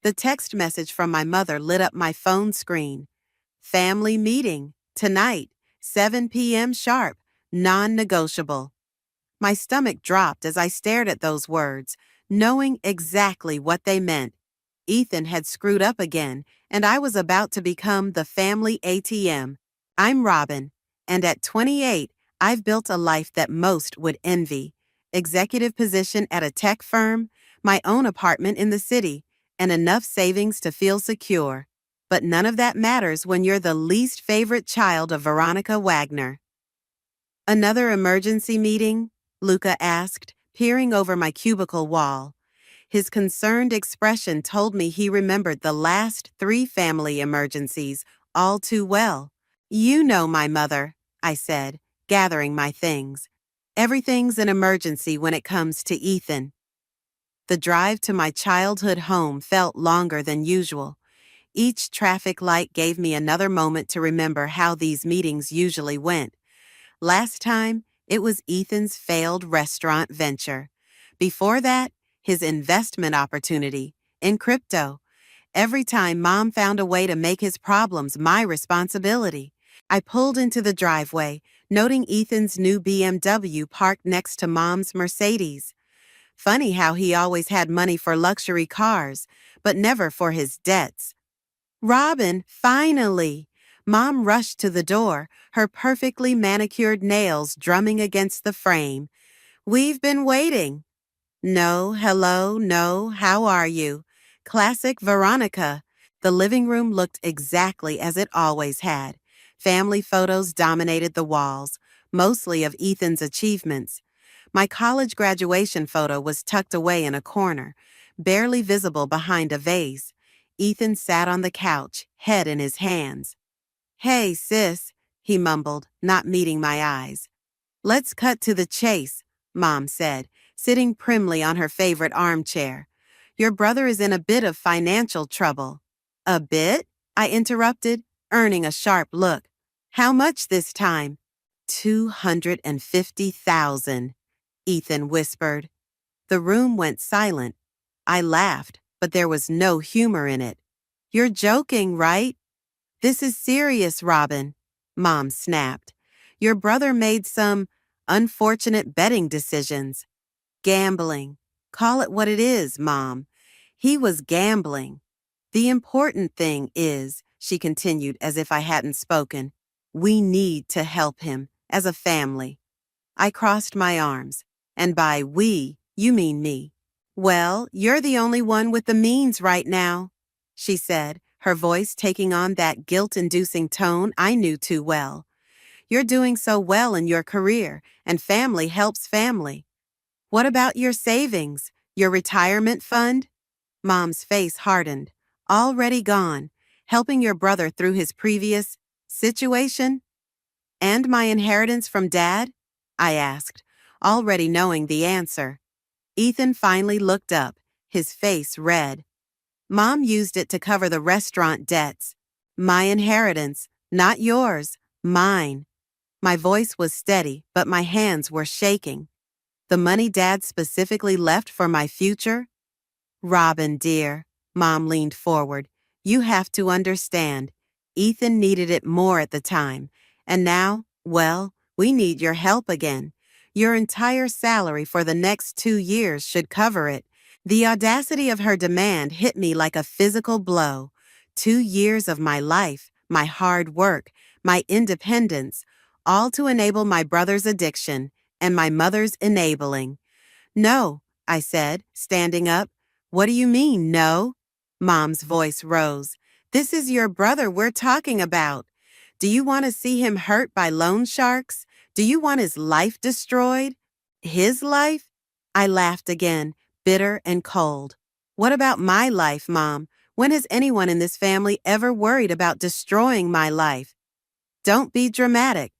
The text message from my mother lit up my phone screen. Family meeting, tonight, 7 p.m. sharp, non-negotiable. My stomach dropped as I stared at those words, knowing exactly what they meant. Ethan had screwed up again, and I was about to become the family ATM. I'm Robin, and at 28, I've built a life that most would envy. Executive position at a tech firm, my own apartment in the city, and enough savings to feel secure. But none of that matters when you're the least favorite child of Veronica Wagner. Another emergency meeting? Luca asked, peering over my cubicle wall. His concerned expression told me he remembered the last 3 family emergencies all too well. You know my mother, I said, gathering my things. Everything's an emergency when it comes to Ethan. The drive to my childhood home felt longer than usual. Each traffic light gave me another moment to remember how these meetings usually went. Last time, it was Ethan's failed restaurant venture. Before that, his investment opportunity in crypto. Every time Mom found a way to make his problems my responsibility. I pulled into the driveway, noting Ethan's new BMW parked next to Mom's Mercedes. Funny how he always had money for luxury cars, but never for his debts. Robin, finally! Mom rushed to the door, her perfectly manicured nails drumming against the frame. We've been waiting. No, hello, no, how are you? Classic Veronica. The living room looked exactly as it always had. Family photos dominated the walls, mostly of Ethan's achievements. My college graduation photo was tucked away in a corner, barely visible behind a vase. Ethan sat on the couch, head in his hands. Hey, sis, he mumbled, not meeting my eyes. Let's cut to the chase, Mom said, sitting primly on her favorite armchair. Your brother is in a bit of financial trouble. A bit? I interrupted, earning a sharp look. How much this time? $250,000, Ethan whispered. The room went silent. I laughed, but there was no humor in it. You're joking, right? This is serious, Robin, Mom snapped. Your brother made some unfortunate betting decisions. Gambling. Call it what it is, Mom. He was gambling. The important thing is, she continued as if I hadn't spoken, we need to help him, as a family. I crossed my arms. And by we, you mean me. Well, you're the only one with the means right now, she said, her voice taking on that guilt-inducing tone I knew too well. You're doing so well in your career, and family helps family. What about your savings, your retirement fund? Mom's face hardened. Already gone, helping your brother through his previous situation? And my inheritance from Dad? I asked, already knowing the answer. Ethan finally looked up, his face red. Mom used it to cover the restaurant debts. My inheritance, not yours, mine. My voice was steady, but my hands were shaking. The money Dad specifically left for my future? Robin, dear, Mom leaned forward. You have to understand. Ethan needed it more at the time. And now, well, we need your help again. Your entire salary for the next 2 years should cover it. The audacity of her demand hit me like a physical blow. 2 years of my life, my hard work, my independence, all to enable my brother's addiction and my mother's enabling. No, I said, standing up. What do you mean, no? Mom's voice rose. This is your brother we're talking about. Do you want to see him hurt by loan sharks? Do you want his life destroyed? His life? I laughed again, bitter and cold. What about my life, Mom? When has anyone in this family ever worried about destroying my life? Don't be dramatic.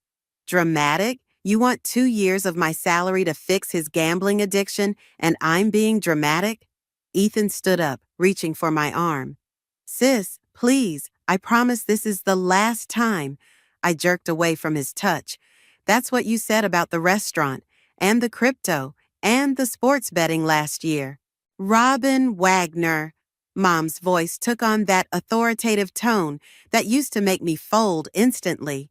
Dramatic? You want 2 years of my salary to fix his gambling addiction, and I'm being dramatic? Ethan stood up, reaching for my arm. Sis, please, I promise this is the last time. I jerked away from his touch. That's what you said about the restaurant, and the crypto, and the sports betting last year. Robin Wagner. Mom's voice took on that authoritative tone that used to make me fold instantly.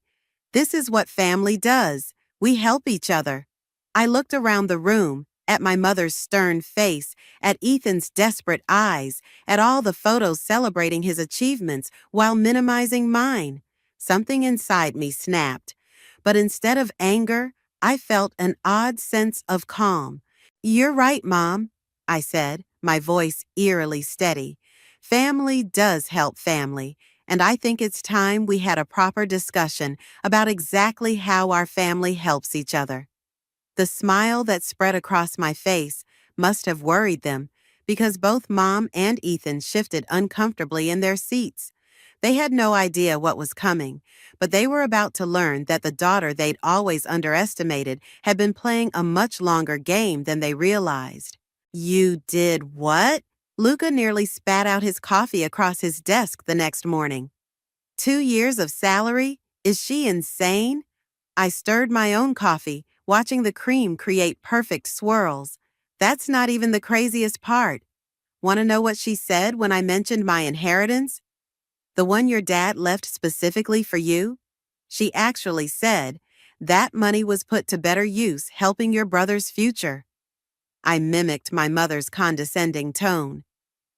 This is what family does. We help each other. I looked around the room, at my mother's stern face, at Ethan's desperate eyes, at all the photos celebrating his achievements while minimizing mine. Something inside me snapped. But instead of anger, I felt an odd sense of calm. "You're right, Mom," I said, my voice eerily steady. Family does help family, and I think it's time we had a proper discussion about exactly how our family helps each other. The smile that spread across my face must have worried them, because both Mom and Ethan shifted uncomfortably in their seats. They had no idea what was coming, but they were about to learn that the daughter they'd always underestimated had been playing a much longer game than they realized. "You did what?" Luca nearly spat out his coffee across his desk the next morning. 2 years of salary? Is she insane? I stirred my own coffee, watching the cream create perfect swirls. That's not even the craziest part. Want to know what she said when I mentioned my inheritance? The one your dad left specifically for you? She actually said, "That money was put to better use helping your brother's future." I mimicked my mother's condescending tone.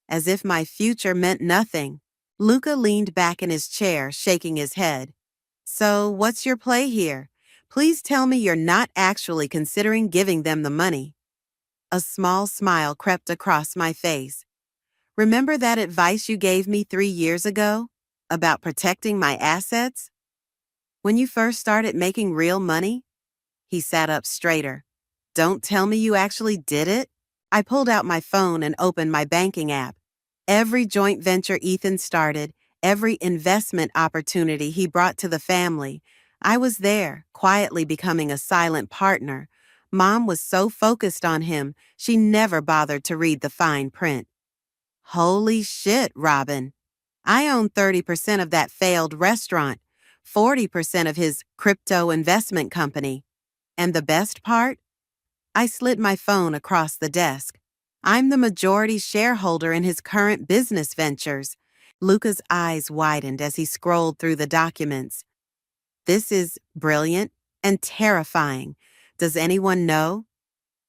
As if my future meant nothing. Luca leaned back in his chair, shaking his head. "So, what's your play here? Please tell me you're not actually considering giving them the money." A small smile crept across my face. "Remember that advice you gave me 3 years ago? About protecting my assets? When you first started making real money?" He sat up straighter. "Don't tell me you actually did it?" I pulled out my phone and opened my banking app. Every joint venture Ethan started, every investment opportunity he brought to the family, I was there, quietly becoming a silent partner. Mom was so focused on him, she never bothered to read the fine print. Holy shit, Robin. I own 30% of that failed restaurant, 40% of his crypto investment company. And the best part? I slid my phone across the desk. I'm the majority shareholder in his current business ventures. Luca's eyes widened as he scrolled through the documents. "This is brilliant and terrifying. Does anyone know?"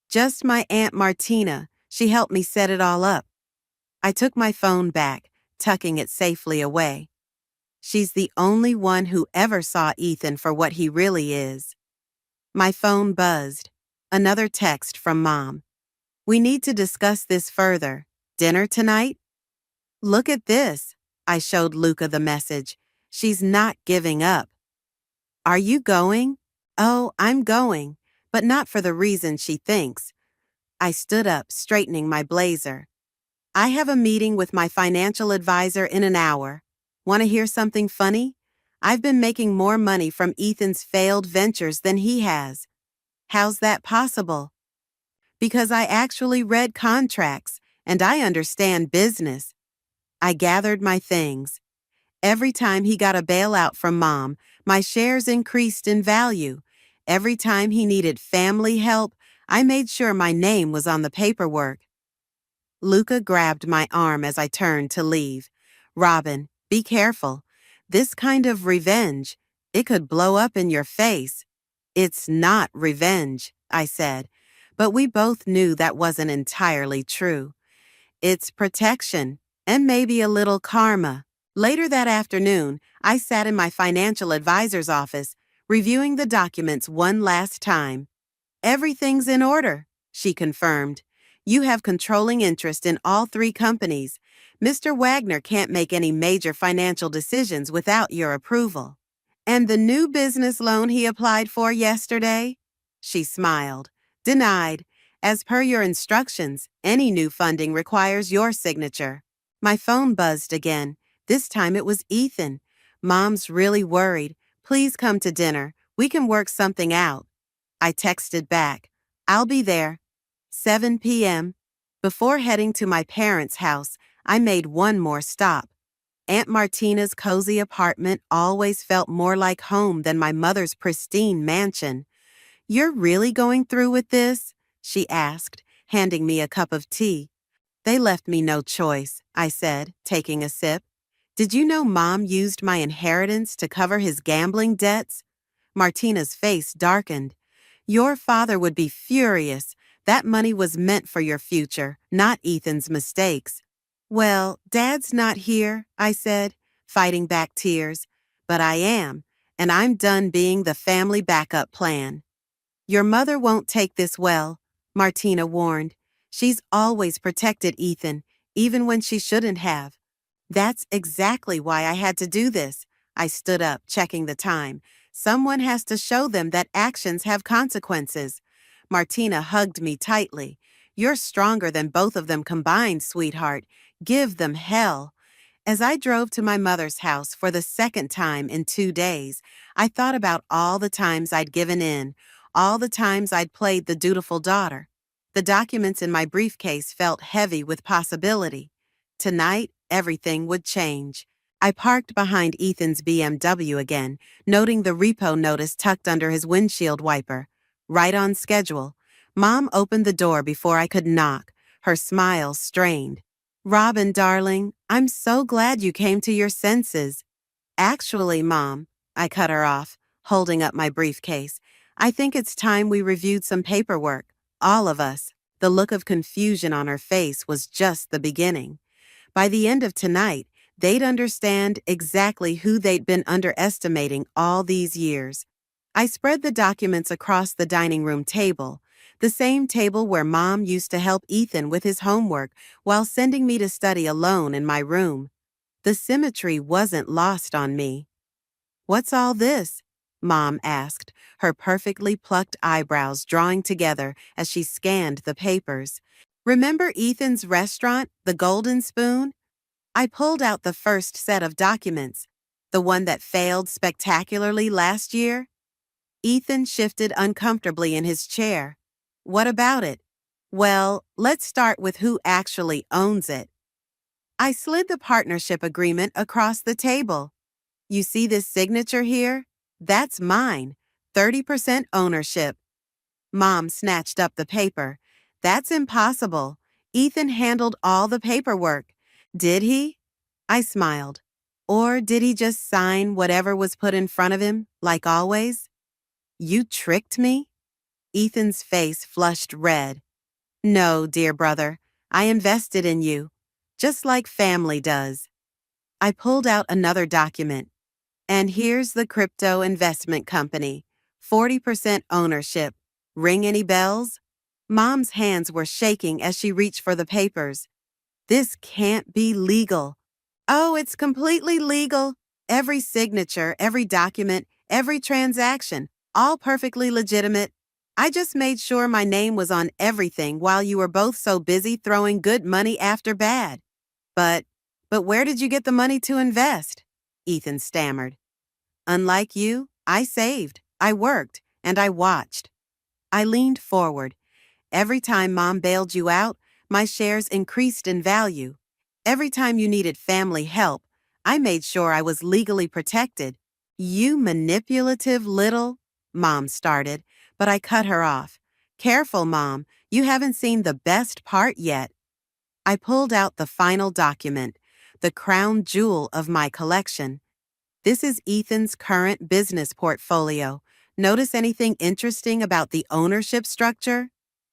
"Just my Aunt Martina. She helped me set it all up." I took my phone back, tucking it safely away. She's the only one who ever saw Ethan for what he really is. My phone buzzed. Another text from Mom. "We need to discuss this further. Dinner tonight?" "Look at this." I showed Luca the message. "She's not giving up." "Are you going?" "Oh, I'm going, but not for the reason she thinks." I stood up, straightening my blazer. "I have a meeting with my financial advisor in an hour. Want to hear something funny? I've been making more money from Ethan's failed ventures than he has." "How's that possible?" "Because I actually read contracts, and I understand business." I gathered my things. Every time he got a bailout from Mom, my shares increased in value. Every time he needed family help, I made sure my name was on the paperwork. Luca grabbed my arm as I turned to leave. "Robin, be careful. This kind of revenge, it could blow up in your face." "It's not revenge," I said, but we both knew that wasn't entirely true. "It's protection, and maybe a little karma." Later that afternoon, I sat in my financial advisor's office, reviewing the documents one last time. "Everything's in order," she confirmed. "You have controlling interest in all three companies. Mr. Wagner can't make any major financial decisions without your approval." "And the new business loan he applied for yesterday?" She smiled. "Denied. As per your instructions, any new funding requires your signature." My phone buzzed again. This time it was Ethan. "Mom's really worried. Please come to dinner. We can work something out." I texted back. "I'll be there. 7 p.m. Before heading to my parents' house, I made one more stop. Aunt Martina's cozy apartment always felt more like home than my mother's pristine mansion. "You're really going through with this?" she asked, handing me a cup of tea. They left me no choice, I said, taking a sip. Did you know Mom used my inheritance to cover his gambling debts? Martina's face darkened. Your father would be furious. That money was meant for your future, not Ethan's mistakes. Well, Dad's not here, I said, fighting back tears. But I am, and I'm done being the family backup plan. Your mother won't take this well, Martina warned. She's always protected Ethan, even when she shouldn't have. That's exactly why I had to do this. I stood up, checking the time. Someone has to show them that actions have consequences. Martina hugged me tightly. You're stronger than both of them combined, sweetheart. Give them hell. As I drove to my mother's house for the second time in 2 days, I thought about all the times I'd given in, all the times I'd played the dutiful daughter. The documents in my briefcase felt heavy with possibility. Tonight, everything would change. I parked behind Ethan's BMW again, noting the repo notice tucked under his windshield wiper. Right on schedule. Mom opened the door before I could knock, her smile strained. Robin, darling, I'm so glad you came to your senses. Actually, Mom, I cut her off, holding up my briefcase. I think it's time we reviewed some paperwork. All of us. The look of confusion on her face was just the beginning. By the end of tonight, they'd understand exactly who they'd been underestimating all these years. I spread the documents across the dining room table, the same table where Mom used to help Ethan with his homework while sending me to study alone in my room. The symmetry wasn't lost on me. What's all this? Mom asked, her perfectly plucked eyebrows drawing together as she scanned the papers. Remember Ethan's restaurant, the Golden Spoon? I pulled out the first set of documents, the one that failed spectacularly last year. Ethan shifted uncomfortably in his chair. What about it? Well, let's start with who actually owns it. I slid the partnership agreement across the table. You see this signature here? That's mine. 30% ownership. Mom snatched up the paper. That's impossible. Ethan handled all the paperwork. Did he? I smiled. Or did he just sign whatever was put in front of him, like always? You tricked me? Ethan's face flushed red. No, dear brother. I invested in you, just like family does. I pulled out another document. And here's the crypto investment company. 40% ownership. Ring any bells? Mom's hands were shaking as she reached for the papers. This can't be legal. Oh, it's completely legal. Every signature, every document, every transaction, all perfectly legitimate. I just made sure my name was on everything while you were both so busy throwing good money after bad. But where did you get the money to invest? Ethan stammered. Unlike you, I saved, I worked, and I watched. I leaned forward. Every time Mom bailed you out, my shares increased in value. Every time you needed family help, I made sure I was legally protected. You manipulative little, Mom started, but I cut her off. Careful, Mom, you haven't seen the best part yet. I pulled out the final document, the crown jewel of my collection. This is Ethan's current business portfolio. Notice anything interesting about the ownership structure?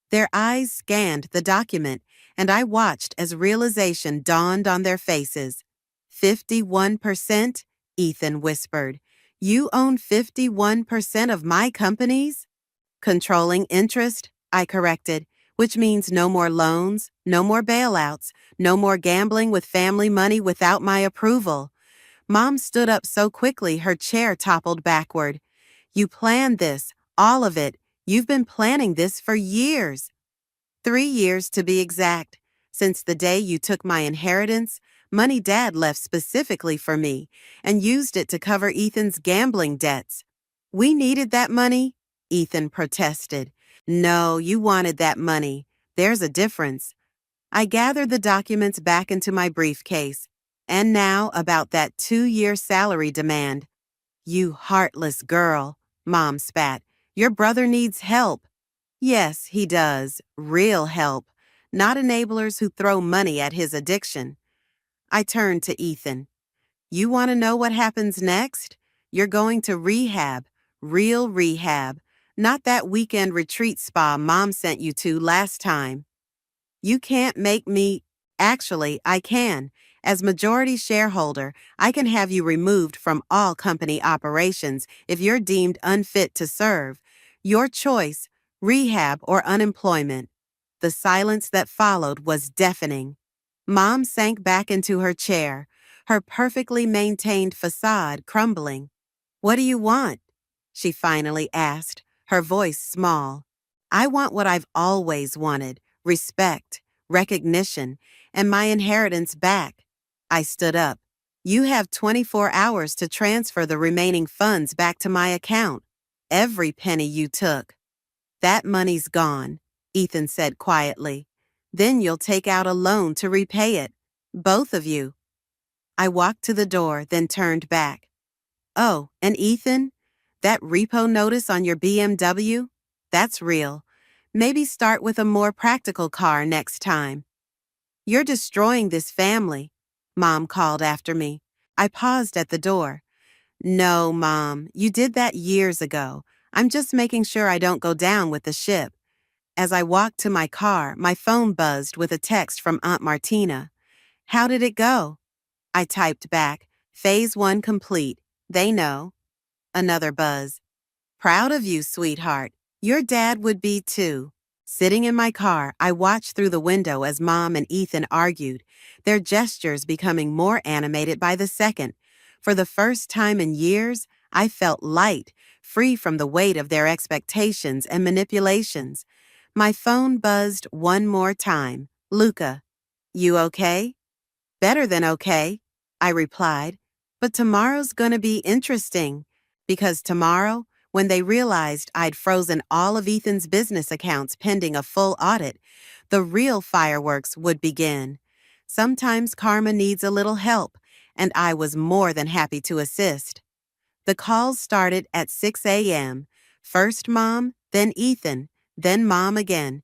Their eyes scanned the document, and I watched as realization dawned on their faces. 51%? Ethan whispered. You own 51% of my companies? Controlling interest, I corrected, which means no more loans, no more bailouts, no more gambling with family money without my approval. Mom stood up so quickly her chair toppled backward. You planned this, all of it. You've been planning this for years. 3 years to be exact. Since the day you took my inheritance, money Dad left specifically for me and used it to cover Ethan's gambling debts. We needed that money, Ethan protested. No, you wanted that money. There's a difference. I gathered the documents back into my briefcase. And now about that 2-year salary demand. You heartless girl, Mom spat. Your brother needs help. Yes, he does. Real help. not enablers who throw money at his addiction. I turned to Ethan. You want to know what happens next? You're going to rehab, real rehab, not that weekend retreat spa Mom sent you to last time. You can't make me. Actually, I can. As majority shareholder, I can have you removed from all company operations if you're deemed unfit to serve. Your choice, rehab or unemployment. The silence that followed was deafening. Mom sank back into her chair, her perfectly maintained facade crumbling. What do you want? She finally asked, her voice small. I want what I've always wanted, respect, recognition, and my inheritance back. I stood up. You have 24 hours to transfer the remaining funds back to my account. Every penny you took. That money's gone, Ethan said quietly. Then you'll take out a loan to repay it. Both of you. I walked to the door, then turned back. Oh, and Ethan? That repo notice on your BMW? That's real. Maybe start with a more practical car next time. You're destroying this family, Mom called after me. I paused at the door. No, Mom, you did that years ago. I'm just making sure I don't go down with the ship. As I walked to my car, my phone buzzed with a text from Aunt Martina. How did it go? I typed back, Phase 1 complete. They know. Another buzz. Proud of you, sweetheart. Your dad would be too. Sitting in my car, I watched through the window as Mom and Ethan argued, their gestures becoming more animated by the second. For the first time in years, I felt light, free from the weight of their expectations and manipulations. My phone buzzed one more time. Luca, you okay? Better than okay, I replied. But tomorrow's gonna be interesting. Because tomorrow, when they realized I'd frozen all of Ethan's business accounts pending a full audit, the real fireworks would begin. Sometimes karma needs a little help, and I was more than happy to assist. The calls started at 6 a.m. First Mom, then Ethan, then Mom again.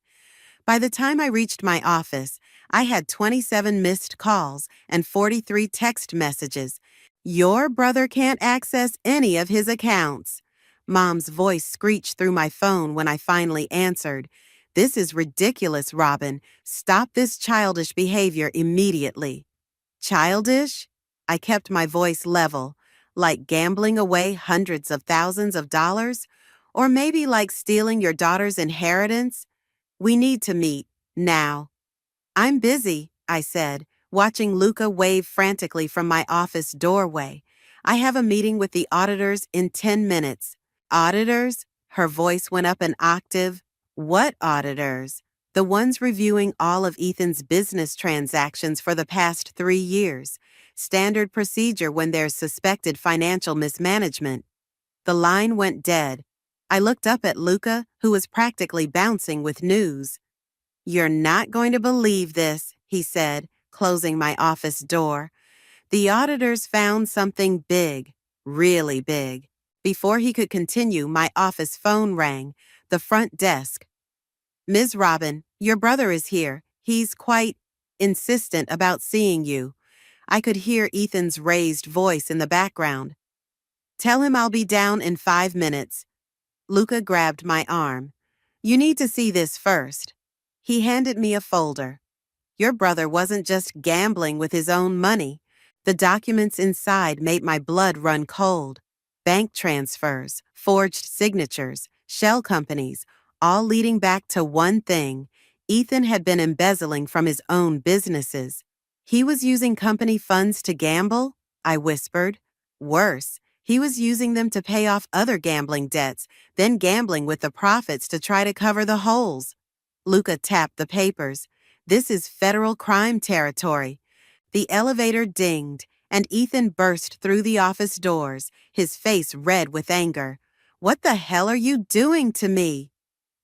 By the time I reached my office, I had 27 missed calls and 43 text messages. Your brother can't access any of his accounts. Mom's voice screeched through my phone when I finally answered. This is ridiculous, Robin. Stop this childish behavior immediately. Childish? I kept my voice level, like gambling away hundreds of thousands of dollars? Or maybe like stealing your daughter's inheritance? We need to meet, now. I'm busy, I said, watching Luca wave frantically from my office doorway. I have a meeting with the auditors in 10 minutes. Auditors? Her voice went up an octave. What auditors? The ones reviewing all of Ethan's business transactions for the past 3 years. Standard procedure when there's suspected financial mismanagement. The line went dead. I looked up at Luca, who was practically bouncing with news. You're not going to believe this, he said, closing my office door. The auditors found something big, really big. Before he could continue, my office phone rang, the front desk. Ms. Robin, your brother is here. He's quite insistent about seeing you. I could hear Ethan's raised voice in the background. Tell him I'll be down in 5 minutes. Luca grabbed my arm. You need to see this first. He handed me a folder. Your brother wasn't just gambling with his own money. The documents inside made my blood run cold. Bank transfers, forged signatures, shell companies, all leading back to one thing. Ethan had been embezzling from his own businesses. He was using company funds to gamble? I whispered. Worse, he was using them to pay off other gambling debts, then gambling with the profits to try to cover the holes. Luca tapped the papers. This is federal crime territory. The elevator dinged, and Ethan burst through the office doors, his face red with anger. What the hell are you doing to me?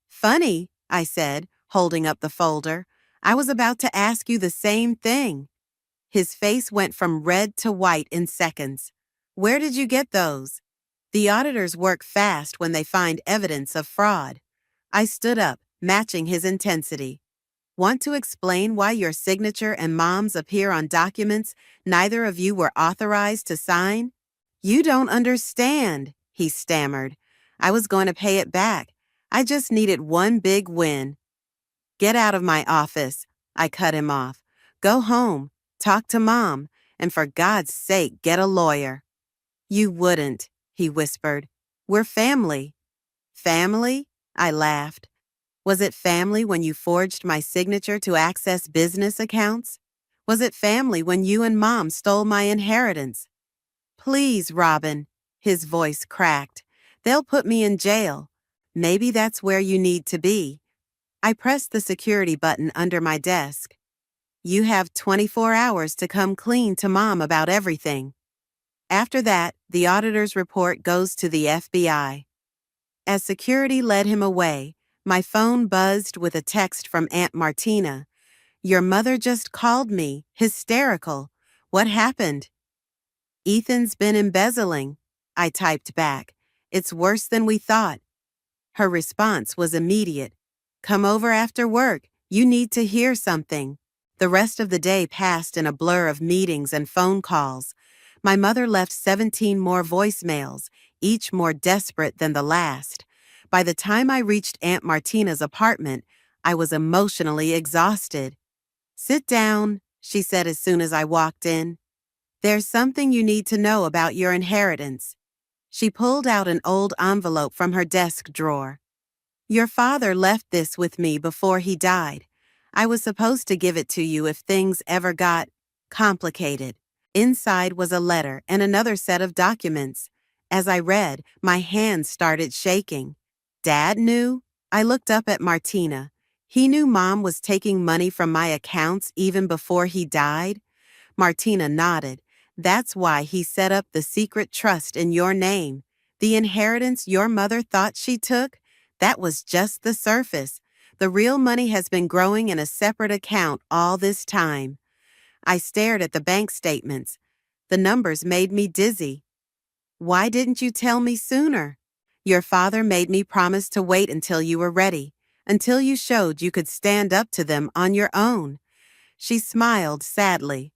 Funny, I said, holding up the folder. I was about to ask you the same thing. His face went from red to white in seconds. Where did you get those? The auditors work fast when they find evidence of fraud. I stood up, matching his intensity. Want to explain why your signature and mom's appear on documents neither of you were authorized to sign? You don't understand, he stammered. I was going to pay it back. I just needed one big win. Get out of my office, I cut him off. Go home, talk to Mom, and for God's sake, get a lawyer. You wouldn't, he whispered. We're family. Family? I laughed. Was it family when you forged my signature to access business accounts? Was it family when you and Mom stole my inheritance? Please, Robin, his voice cracked. They'll put me in jail. Maybe that's where you need to be. I pressed the security button under my desk. You have 24 hours to come clean to Mom about everything. After that, the auditor's report goes to the FBI. As security led him away, my phone buzzed with a text from Aunt Martina. Your mother just called me, hysterical. What happened? Ethan's been embezzling, I typed back. It's worse than we thought. Her response was immediate. Come over after work. You need to hear something. The rest of the day passed in a blur of meetings and phone calls. My mother left 17 more voicemails, each more desperate than the last. By the time I reached Aunt Martina's apartment, I was emotionally exhausted. Sit down, she said as soon as I walked in. There's something you need to know about your inheritance. She pulled out an old envelope from her desk drawer. Your father left this with me before he died. I was supposed to give it to you if things ever got complicated. Inside was a letter and another set of documents. As I read, my hands started shaking. Dad knew? I looked up at Martina. He knew Mom was taking money from my accounts even before he died? Martina nodded. That's why he set up the secret trust in your name. The inheritance your mother thought she took? That was just the surface. The real money has been growing in a separate account all this time. I stared at the bank statements. The numbers made me dizzy. Why didn't you tell me sooner? Your father made me promise to wait until you were ready, until you showed you could stand up to them on your own. She smiled sadly.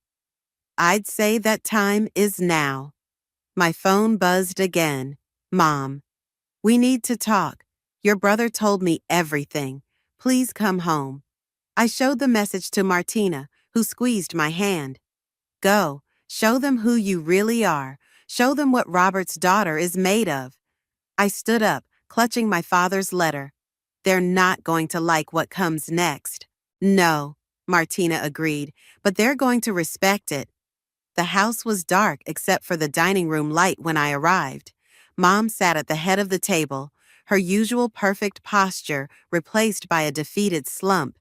I'd say that time is now. My phone buzzed again. Mom. We need to talk. Your brother told me everything. Please come home. I showed the message to Martina, who squeezed my hand. Go, show them who you really are. Show them what Robert's daughter is made of. I stood up, clutching my father's letter. They're not going to like what comes next. No, Martina agreed, but they're going to respect it. The house was dark except for the dining room light when I arrived. Mom sat at the head of the table, her usual perfect posture replaced by a defeated slump.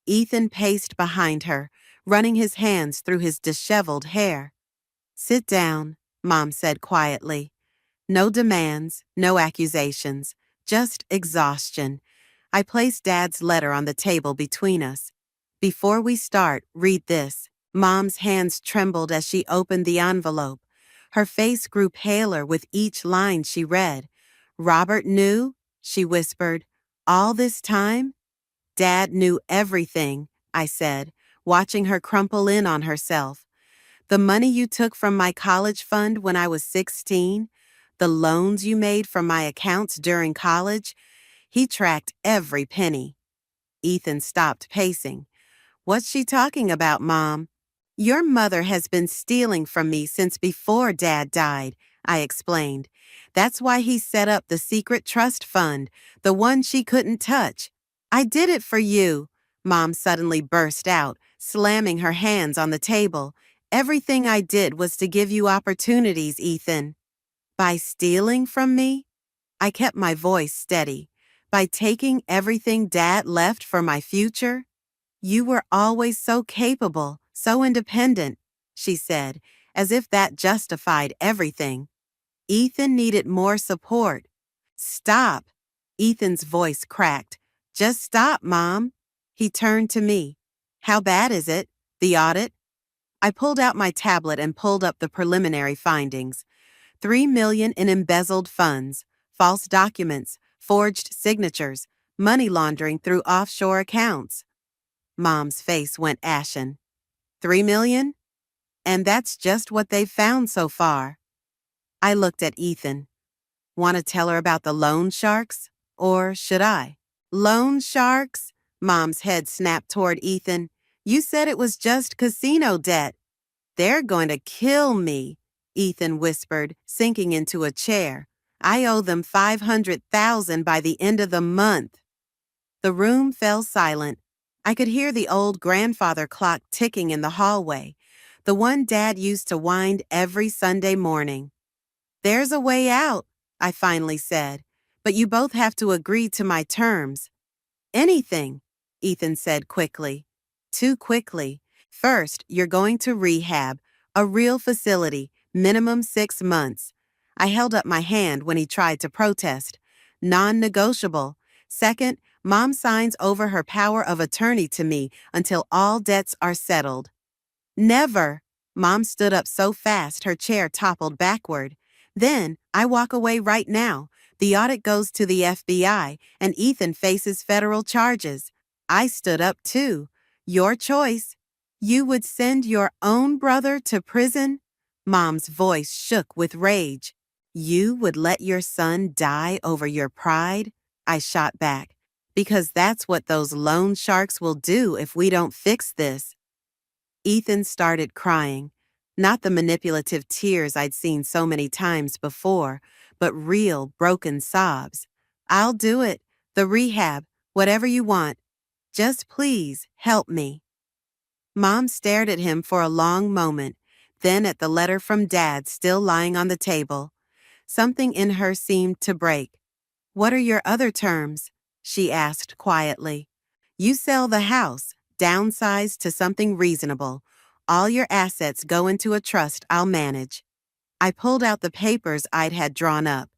Ethan paced behind her, running his hands through his disheveled hair. Sit down, Mom said quietly. No demands, no accusations, just exhaustion. I placed Dad's letter on the table between us. Before we start, read this. Mom's hands trembled as she opened the envelope. Her face grew paler with each line she read. Robert knew, she whispered. All this time? Dad knew everything, I said, watching her crumple in on herself. The money you took from my college fund when I was 16, the loans you made from my accounts during college, he tracked every penny. Ethan stopped pacing. What's she talking about, Mom? Your mother has been stealing from me since before Dad died, I explained. That's why he set up the secret trust fund, the one she couldn't touch. I did it for you, Mom suddenly burst out, slamming her hands on the table. Everything I did was to give you opportunities, Ethan. By stealing from me? I kept my voice steady. By taking everything Dad left for my future? You were always so capable, so independent, she said, as if that justified everything. Ethan needed more support. Stop. Ethan's voice cracked. Just stop, Mom. He turned to me. How bad is it? The audit? I pulled out my tablet and pulled up the preliminary findings. $3 million in embezzled funds, false documents, forged signatures, money laundering through offshore accounts. Mom's face went ashen. 3 million? And that's just what they've found so far. I looked at Ethan. Want to tell her about the loan sharks? Or should I? Loan sharks? Mom's head snapped toward Ethan. You said it was just casino debt. They're going to kill me, Ethan whispered, sinking into a chair. I owe them $500,000 by the end of the month. The room fell silent. I could hear the old grandfather clock ticking in the hallway, the one Dad used to wind every Sunday morning. There's a way out, I finally said, but you both have to agree to my terms. Anything, Ethan said quickly. Too quickly. First, you're going to rehab, a real facility, minimum 6 months. I held up my hand when he tried to protest. Non-negotiable. Second, Mom signs over her power of attorney to me until all debts are settled. Never. Mom stood up so fast her chair toppled backward. Then, I walk away right now. The audit goes to the FBI, and Ethan faces federal charges. I stood up too. Your choice. You would send your own brother to prison? Mom's voice shook with rage. You would let your son die over your pride? I shot back. Because that's what those loan sharks will do if we don't fix this. Ethan started crying. Not the manipulative tears I'd seen so many times before, but real, broken sobs. I'll do it. The rehab. Whatever you want. Just please help me. Mom stared at him for a long moment, then at the letter from Dad still lying on the table. Something in her seemed to break. What are your other terms? She asked quietly. You sell the house, downsize to something reasonable. All your assets go into a trust I'll manage. I pulled out the papers I'd had drawn up.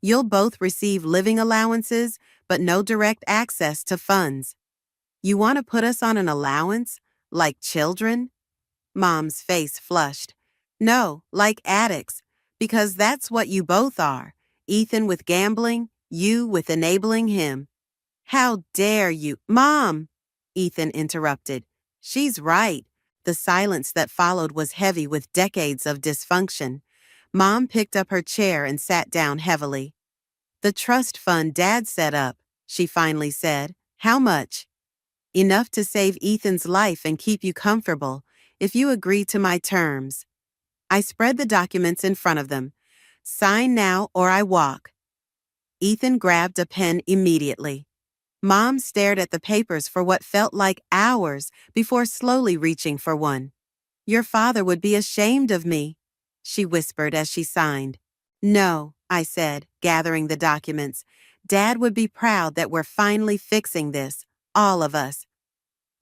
You'll both receive living allowances, but no direct access to funds. You want to put us on an allowance? Like children? Mom's face flushed. No, like addicts, because that's what you both are. Ethan with gambling, you with enabling him. How dare you? Mom! Ethan interrupted. She's right. The silence that followed was heavy with decades of dysfunction. Mom picked up her chair and sat down heavily. The trust fund Dad set up, she finally said. How much? Enough to save Ethan's life and keep you comfortable, if you agree to my terms. I spread the documents in front of them. Sign now or I walk. Ethan grabbed a pen immediately. Mom stared at the papers for what felt like hours before slowly reaching for one. Your father would be ashamed of me, she whispered as she signed. No, I said, gathering the documents. Dad would be proud that we're finally fixing this, all of us.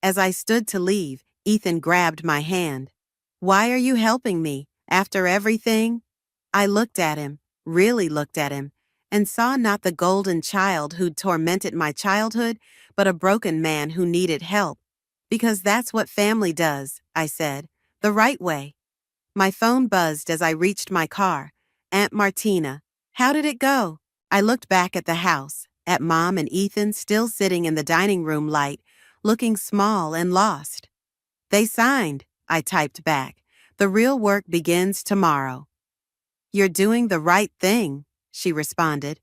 As I stood to leave, Ethan grabbed my hand. Why are you helping me, after everything? I looked at him, really looked at him, and saw not the golden child who'd tormented my childhood, but a broken man who needed help. Because that's what family does, I said, the right way. My phone buzzed as I reached my car. Aunt Martina. How did it go? I looked back at the house, at Mom and Ethan still sitting in the dining room light, looking small and lost. They signed, I typed back. The real work begins tomorrow. You're doing the right thing, she responded.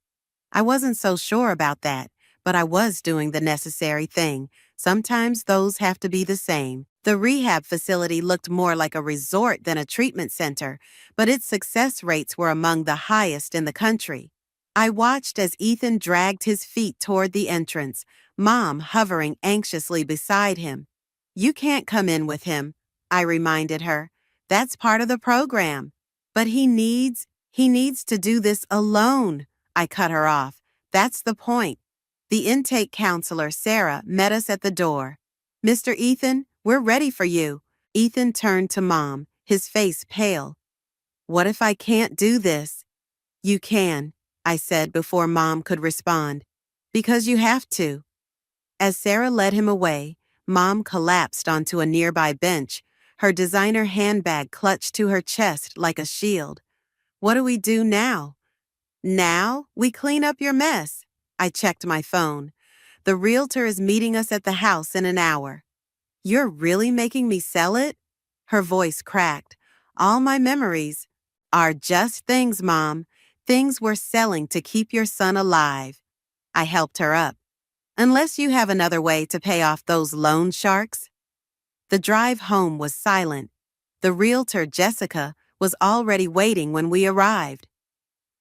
I wasn't so sure about that, but I was doing the necessary thing. Sometimes those have to be the same. The rehab facility looked more like a resort than a treatment center, but its success rates were among the highest in the country. I watched as Ethan dragged his feet toward the entrance, Mom hovering anxiously beside him. You can't come in with him, I reminded her. That's part of the program. But he needs to do this alone, I cut her off. That's the point. The intake counselor, Sarah, met us at the door. Mr. Ethan, we're ready for you. Ethan turned to Mom, his face pale. What if I can't do this? You can, I said before Mom could respond. Because you have to. As Sarah led him away, Mom collapsed onto a nearby bench, her designer handbag clutched to her chest like a shield. What do we do now? Now, we clean up your mess. I checked my phone. The realtor is meeting us at the house in an hour. You're really making me sell it? Her voice cracked. All my memories are just things, Mom. Things we're selling to keep your son alive. I helped her up. Unless you have another way to pay off those loan sharks. The drive home was silent. The realtor, Jessica, was already waiting when we arrived.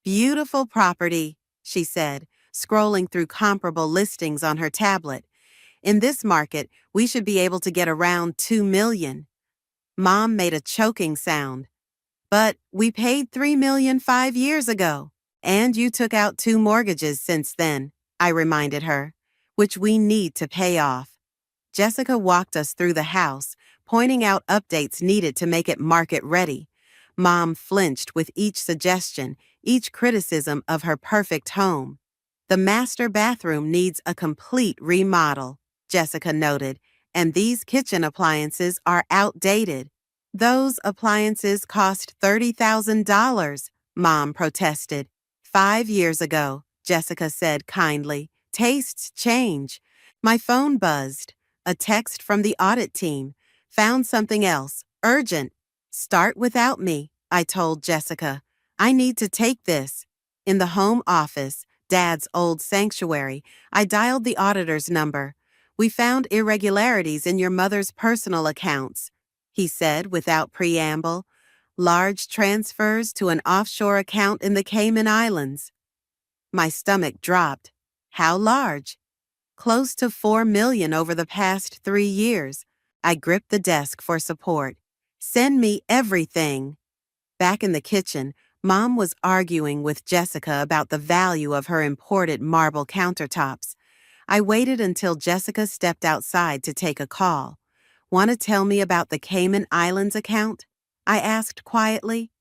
Beautiful property, she said, scrolling through comparable listings on her tablet. In this market, we should be able to get around $2 million. Mom made a choking sound. But we paid $3 million 5 years ago. And you took out 2 mortgages since then, I reminded her, which we need to pay off. Jessica walked us through the house, pointing out updates needed to make it market ready. Mom flinched with each suggestion, each criticism of her perfect home. The master bathroom needs a complete remodel, Jessica noted, and these kitchen appliances are outdated. Those appliances cost $30,000, Mom protested. 5 years ago, Jessica said kindly. Tastes change. My phone buzzed. A text from the audit team. Found something else. Urgent. Start without me, I told Jessica. I need to take this. In the home office, Dad's old sanctuary, I dialed the auditor's number. We found irregularities in your mother's personal accounts, he said without preamble. Large transfers to an offshore account in the Cayman Islands. My stomach dropped. How large? Close to $4 million over the past 3 years. I gripped the desk for support. Send me everything. Back in the kitchen, Mom was arguing with Jessica about the value of her imported marble countertops. I waited until Jessica stepped outside to take a call. Want to tell me about the Cayman Islands account? I asked quietly.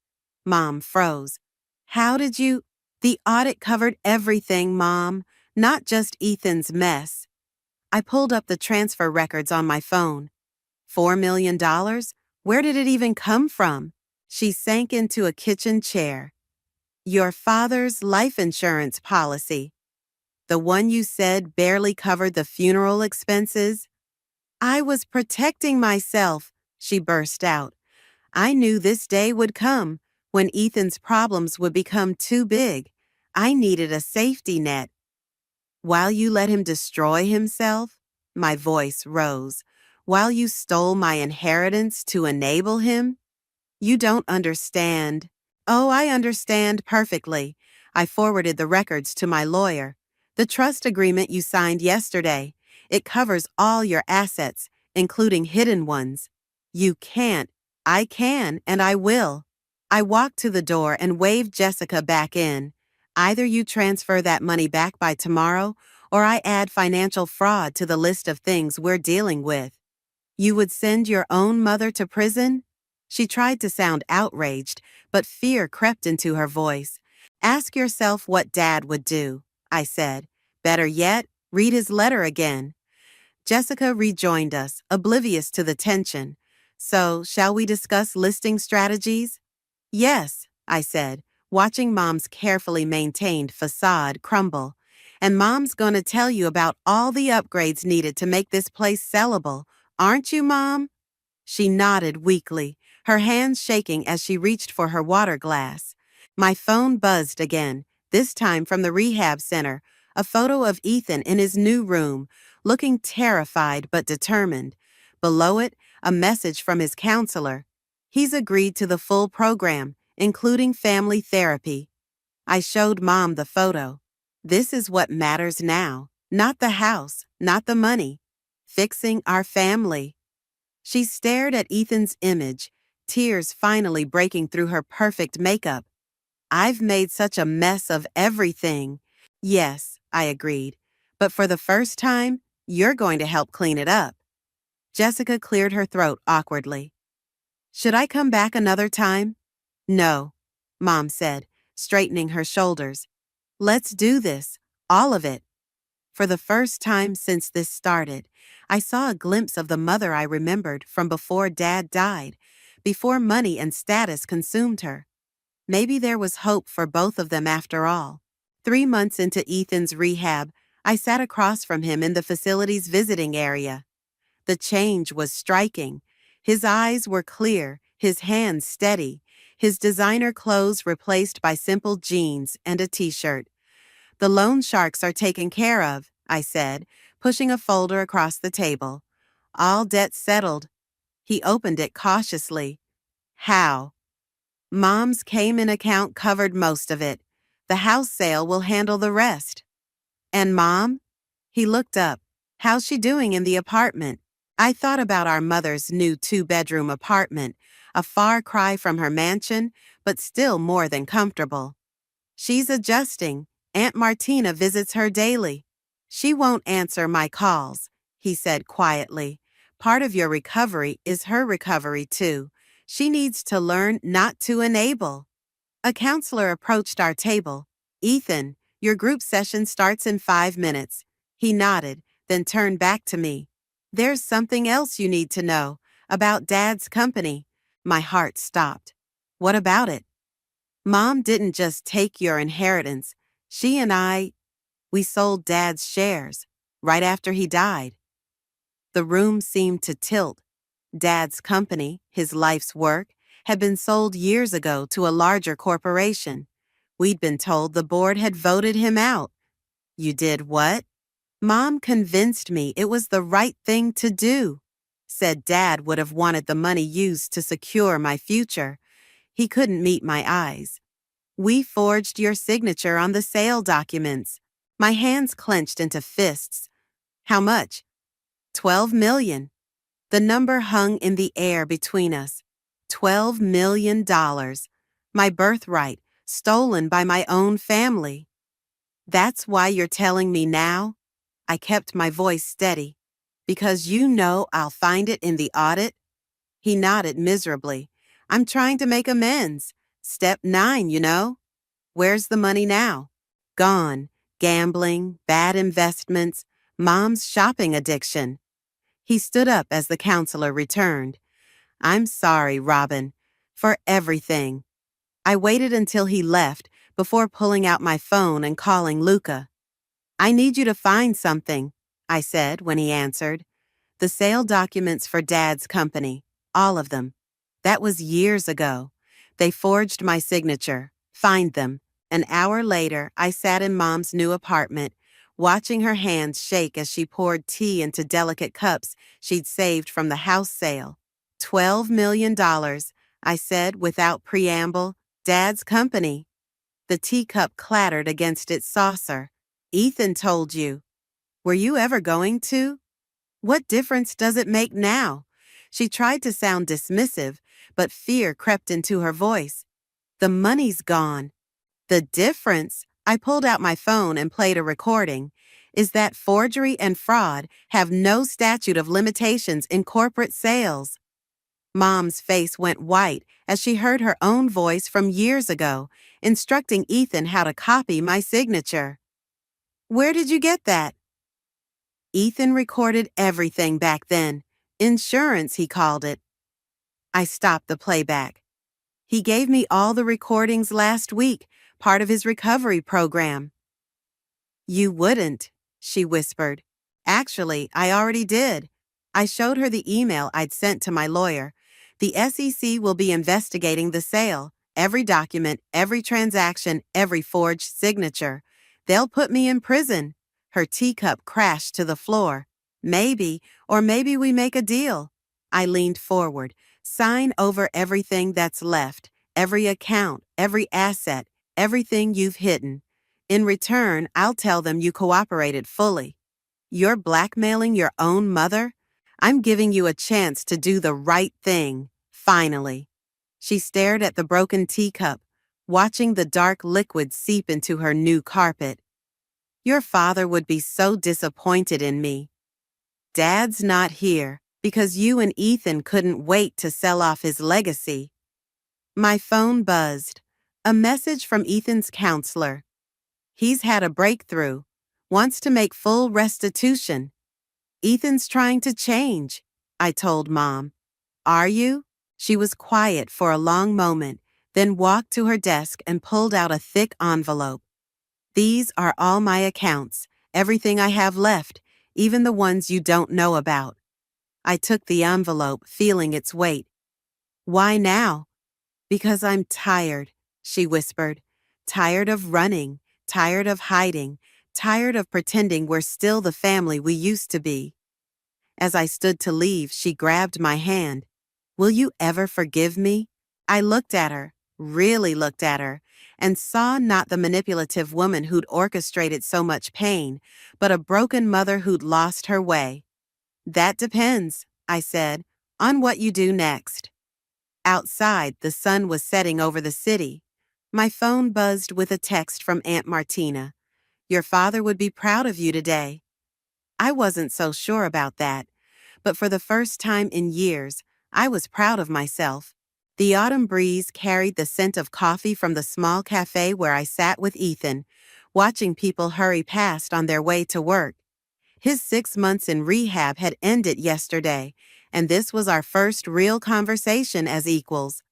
Mom froze. How did you? The audit covered everything, Mom, not just Ethan's mess. I pulled up the transfer records on my phone. $4 million? Where did it even come from? She sank into a kitchen chair. Your father's life insurance policy. The one you said barely covered the funeral expenses? I was protecting myself, she burst out. I knew this day would come, when Ethan's problems would become too big. I needed a safety net. While you let him destroy himself? My voice rose. While you stole my inheritance to enable him? You don't understand. Oh, I understand perfectly. I forwarded the records to my lawyer. The trust agreement you signed yesterday. It covers all your assets, including hidden ones. You can't. I can, and I will. I walked to the door and waved Jessica back in. Either you transfer that money back by tomorrow, or I add financial fraud to the list of things we're dealing with. You would send your own mother to prison? She tried to sound outraged, but fear crept into her voice. Ask yourself what Dad would do, I said. Better yet, read his letter again. Jessica rejoined us, oblivious to the tension. So, shall we discuss listing strategies? Yes, I said, watching Mom's carefully maintained facade crumble. And Mom's going to tell you about all the upgrades needed to make this place sellable, aren't you, Mom? She nodded weakly, her hands shaking as she reached for her water glass. My phone buzzed again, this time from the rehab center, a photo of Ethan in his new room, looking terrified but determined. Below it, a message from his counselor. He's agreed to the full program, including family therapy. I showed Mom the photo. This is what matters now, not the house, not the money. Fixing our family. She stared at Ethan's image, tears finally breaking through her perfect makeup. I've made such a mess of everything. Yes, I agreed. But for the first time, you're going to help clean it up. Jessica cleared her throat awkwardly. Should I come back another time? No, Mom said, straightening her shoulders. Let's do this, all of it. For the first time since this started, I saw a glimpse of the mother I remembered from before Dad died, before money and status consumed her. Maybe there was hope for both of them after all. 3 months into Ethan's rehab, I sat across from him in the facility's visiting area. The change was striking. His eyes were clear, his hands steady, his designer clothes replaced by simple jeans and a t-shirt. "The loan sharks are taken care of," I said, pushing a folder across the table. "All debts settled." He opened it cautiously. "How?" "Mom's Cayman account covered most of it. The house sale will handle the rest." "And Mom?" He looked up. "How's she doing in the apartment?" I thought about our mother's new 2-bedroom apartment, a far cry from her mansion, but still more than comfortable. "She's adjusting. Aunt Martina visits her daily." "She won't answer my calls," he said quietly. "Part of your recovery is her recovery too. She needs to learn not to enable." A counselor approached our table. "Ethan, your group session starts in 5 minutes." He nodded, then turned back to me. "There's something else you need to know about Dad's company." My heart stopped. "What about it?" "Mom didn't just take your inheritance. She and we sold Dad's shares right after he died." The room seemed to tilt. Dad's company, his life's work, had been sold years ago to a larger corporation. We'd been told the board had voted him out. "You did what?" "Mom convinced me it was the right thing to do. Said Dad would have wanted the money used to secure my future." He couldn't meet my eyes. "We forged your signature on the sale documents." My hands clenched into fists. "How much?" "12 million. The number hung in the air between us. $12 million. My birthright, stolen by my own family. "That's why you're telling me now?" I kept my voice steady. "Because you know I'll find it in the audit?" He nodded miserably. "I'm trying to make amends. Step 9, you know." "Where's the money now?" "Gone. Gambling, bad investments, Mom's shopping addiction." He stood up as the counselor returned. "I'm sorry, Robin, for everything." I waited until he left before pulling out my phone and calling Luca. "I need you to find something," I said when he answered. "The sale documents for Dad's company, all of them. That was years ago. They forged my signature. Find them." An hour later, I sat in Mom's new apartment, watching her hands shake as she poured tea into delicate cups she'd saved from the house sale. $12 million, I said without preamble. "Dad's company." The teacup clattered against its saucer. "Ethan told you." "Were you ever going to?" "What difference does it make now?" She tried to sound dismissive, but fear crept into her voice. "The money's gone." "The difference," I pulled out my phone and played a recording, "is that forgery and fraud have no statute of limitations in corporate sales." Mom's face went white as she heard her own voice from years ago, instructing Ethan how to copy my signature. "Where did you get that?" "Ethan recorded everything back then. Insurance, he called it." I stopped the playback. "He gave me all the recordings last week, part of his recovery program." "You wouldn't," she whispered. "Actually, I already did." I showed her the email I'd sent to my lawyer. "The SEC will be investigating the sale, every document, every transaction, every forged signature. They'll put me in prison." Her teacup crashed to the floor. "Maybe, or maybe we make a deal." I leaned forward. "Sign over everything that's left, every account, every asset, everything you've hidden. In return, I'll tell them you cooperated fully." "You're blackmailing your own mother?" "I'm giving you a chance to do the right thing, finally." She stared at the broken teacup, watching the dark liquid seep into her new carpet. "Your father would be so disappointed in me." "Dad's not here because you and Ethan couldn't wait to sell off his legacy." My phone buzzed. A message from Ethan's counselor. "He's had a breakthrough. Wants to make full restitution." "Ethan's trying to change," I told Mom. "Are you?" She was quiet for a long moment, then walked to her desk and pulled out a thick envelope. "These are all my accounts, everything I have left, even the ones you don't know about." I took the envelope, feeling its weight. Why now? Because I'm tired, she whispered. Tired of running, tired of hiding, tired of pretending we're still the family we used to be. As I stood to leave, she grabbed my hand. Will you ever forgive me? I looked at her, really looked at her, and saw not the manipulative woman who'd orchestrated so much pain, but a broken mother who'd lost her way. That depends, I said, on what you do next. Outside, the sun was setting over the city. My phone buzzed with a text from Aunt Martina. Your father would be proud of you today. I wasn't so sure about that, but for the first time in years, I was proud of myself. The autumn breeze carried the scent of coffee from the small cafe where I sat with Ethan, watching people hurry past on their way to work. His 6 months in rehab had ended yesterday, and this was our first real conversation as equals.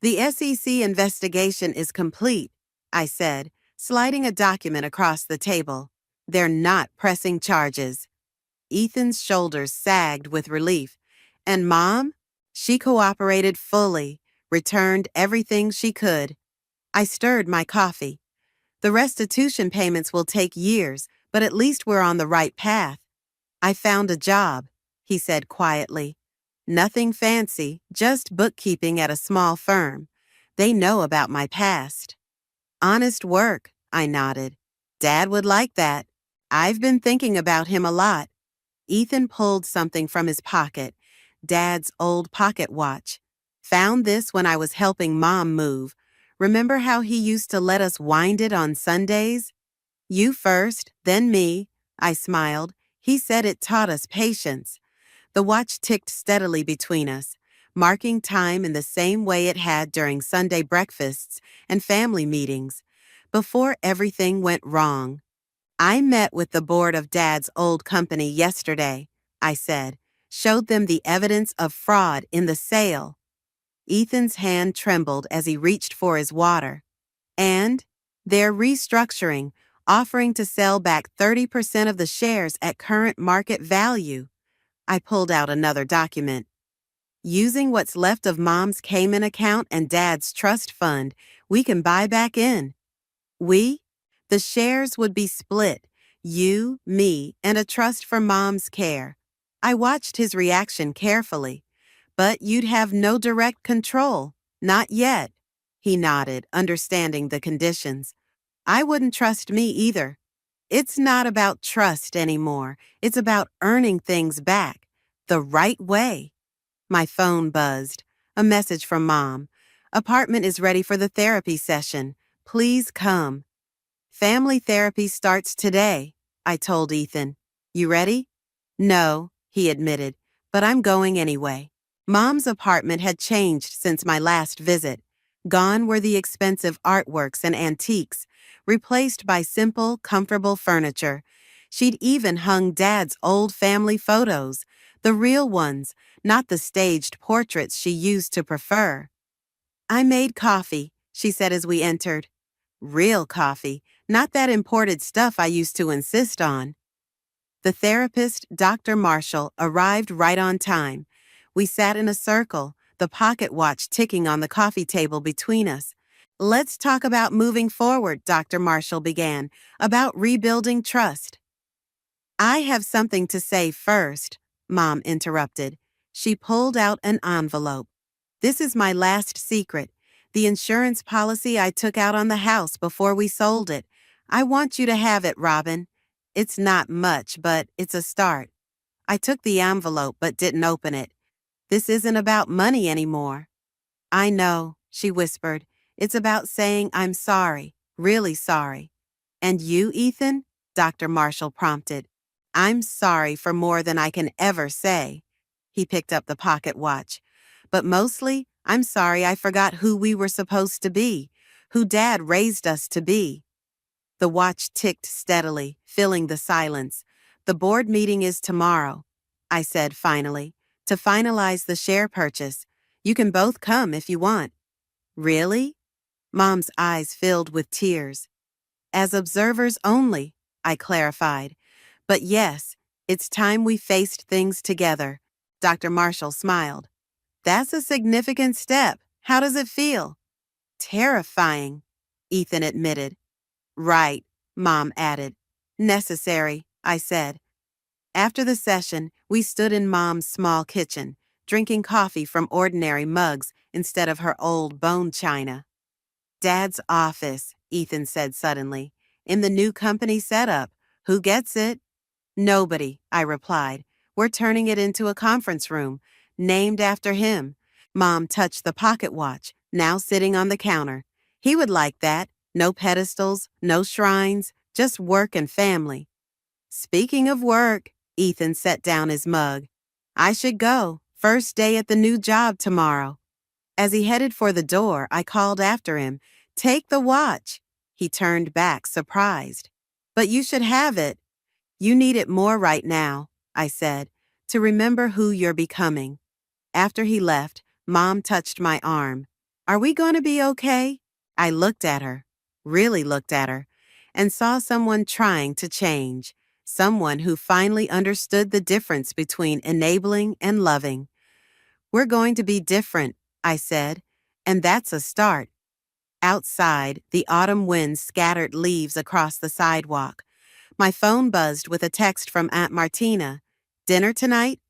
The SEC investigation is complete, I said, sliding a document across the table. They're not pressing charges. Ethan's shoulders sagged with relief. And Mom? She cooperated fully, returned everything she could. I stirred my coffee. The restitution payments will take years, but at least we're on the right path. I found a job, he said quietly. Nothing fancy, just bookkeeping at a small firm. They know about my past. Honest work, I nodded. Dad would like that. I've been thinking about him a lot. Ethan pulled something from his pocket, Dad's old pocket watch. Found this when I was helping Mom move. Remember how he used to let us wind it on Sundays? You first, then me, I smiled. He said it taught us patience. The watch ticked steadily between us, marking time in the same way it had during Sunday breakfasts and family meetings, before everything went wrong. I met with the board of Dad's old company yesterday, I said, showed them the evidence of fraud in the sale. Ethan's hand trembled as he reached for his water. And they're restructuring, offering to sell back 30% of the shares at current market value. I pulled out another document. Using what's left of Mom's Cayman account and Dad's trust fund, we can buy back in. We? The shares would be split, you, me, and a trust for Mom's care. I watched his reaction carefully. But you'd have no direct control. Not yet. He nodded, understanding the conditions. I wouldn't trust me either. It's not about trust anymore. It's about earning things back. The right way. My phone buzzed. A message from Mom. Apartment is ready for the therapy session. Please come. Family therapy starts today, I told Ethan. You ready? No, he admitted, but I'm going anyway. Mom's apartment had changed since my last visit. Gone were the expensive artworks and antiques, replaced by simple, comfortable furniture. She'd even hung Dad's old family photos, the real ones, not the staged portraits she used to prefer. I made coffee, she said as we entered. Real coffee, not that imported stuff I used to insist on. The therapist, Dr. Marshall, arrived right on time. We sat in a circle, the pocket watch ticking on the coffee table between us. Let's talk about moving forward, Dr. Marshall began, about rebuilding trust. I have something to say first, Mom interrupted. She pulled out an envelope. This is my last secret, the insurance policy I took out on the house before we sold it. I want you to have it, Robin. It's not much, but it's a start. I took the envelope but didn't open it. This isn't about money anymore. I know, she whispered. It's about saying I'm sorry, really sorry. And you, Ethan? Dr. Marshall prompted. I'm sorry for more than I can ever say. He picked up the pocket watch. But mostly, I'm sorry I forgot who we were supposed to be, who Dad raised us to be. The watch ticked steadily, filling the silence. The board meeting is tomorrow, I said finally, to finalize the share purchase. You can both come if you want. Really? Mom's eyes filled with tears. As observers only, I clarified. But yes, it's time we faced things together. Dr. Marshall smiled. That's a significant step. How does it feel? Terrifying, Ethan admitted. Right, Mom added. Necessary, I said. After the session, we stood in Mom's small kitchen, drinking coffee from ordinary mugs instead of her old bone china. Dad's office, Ethan said suddenly. In the new company setup. Who gets it? Nobody, I replied. We're turning it into a conference room, named after him. Mom touched the pocket watch, now sitting on the counter. He would like that. No pedestals, no shrines, just work and family. Speaking of work, Ethan set down his mug. I should go. First day at the new job tomorrow. As he headed for the door, I called after him. Take the watch. He turned back, surprised. But you should have it. You need it more right now, I said, to remember who you're becoming. After he left, Mom touched my arm. Are we going to be okay? I looked at her, really looked at her, and saw someone trying to change, someone who finally understood the difference between enabling and loving. We're going to be different, I said, and that's a start. Outside, the autumn wind scattered leaves across the sidewalk. My phone buzzed with a text from Aunt Martina. Dinner tonight?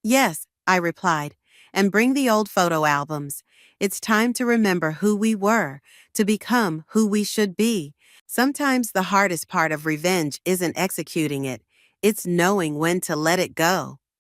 Yes, I replied, and bring the old photo albums. It's time to remember who we were, to become who we should be. Sometimes the hardest part of revenge isn't executing it, it's knowing when to let it go.